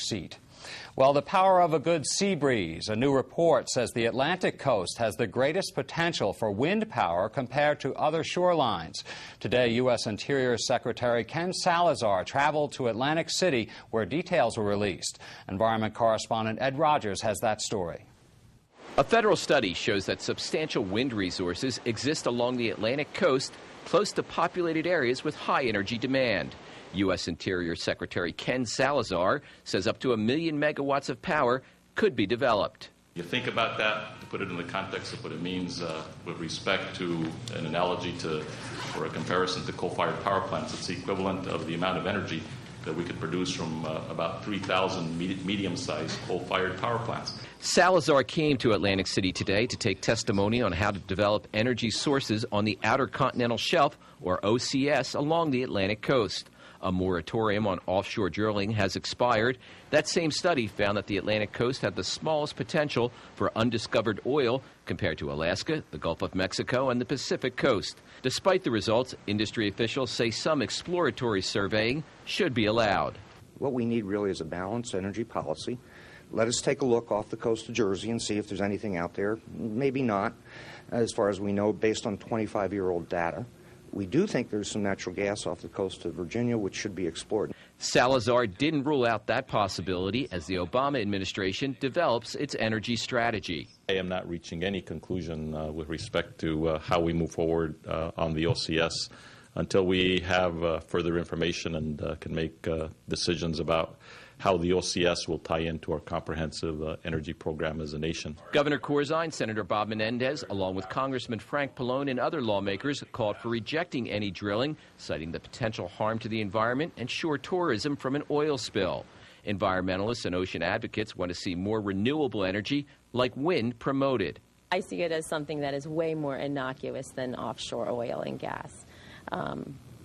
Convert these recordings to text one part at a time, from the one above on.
seat. Well, the power of a good sea breeze. A new report says the Atlantic coast has the greatest potential for wind power compared to other shorelines. Today, U.S. Interior Secretary Ken Salazar traveled to Atlantic City, where details were released. Environment correspondent Ed Rogers has that story. A federal study shows that substantial wind resources exist along the Atlantic coast, close to populated areas with high energy demand. U.S. Interior Secretary Ken Salazar says up to 1 million megawatts of power could be developed. You think about that, to put it in the context of what it means with respect to an analogy or a comparison to coal-fired power plants. It's the equivalent of the amount of energy that we could produce from about 3,000 medium-sized coal-fired power plants. Salazar came to Atlantic City today to take testimony on how to develop energy sources on the Outer Continental Shelf, or OCS, along the Atlantic coast. A moratorium on offshore drilling has expired. That same study found that the Atlantic coast had the smallest potential for undiscovered oil compared to Alaska, the Gulf of Mexico, and the Pacific coast. Despite the results, industry officials say some exploratory surveying should be allowed. What we need really is a balanced energy policy. Let us take a look off the coast of Jersey and see if there's anything out there. Maybe not, as far as we know, based on 25-year-old data. We do think there's some natural gas off the coast of Virginia, which should be explored. Salazar didn't rule out that possibility as the Obama administration develops its energy strategy. I am not reaching any conclusion with respect to how we move forward on the OCS until we have further information and can make decisions about how the OCS will tie into our comprehensive energy program as a nation. Governor Corzine, Senator Bob Menendez, along with Congressman Frank Pallone and other lawmakers, called for rejecting any drilling, citing the potential harm to the environment and shore tourism from an oil spill. Environmentalists and ocean advocates want to see more renewable energy, like wind, promoted. I see it as something that is way more innocuous than offshore oil and gas.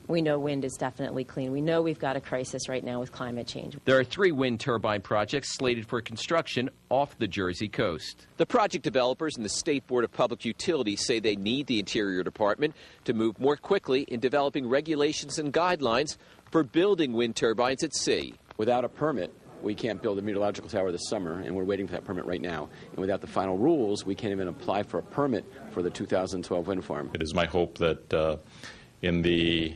We know wind is definitely clean. We know we've got a crisis right now with climate change. There are 3 wind turbine projects slated for construction off the Jersey coast. The project developers and the State Board of Public Utilities say they need the Interior Department to move more quickly in developing regulations and guidelines for building wind turbines at sea. Without a permit, we can't build a meteorological tower this summer, and we're waiting for that permit right now. And without the final rules, we can't even apply for a permit for the 2012 wind farm. It is my hope that in the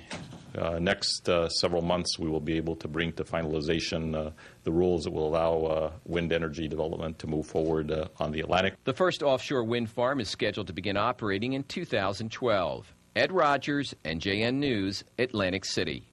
next several months, we will be able to bring to finalization the rules that will allow wind energy development to move forward on the Atlantic. The first offshore wind farm is scheduled to begin operating in 2012. Ed Rogers, NJN News, Atlantic City.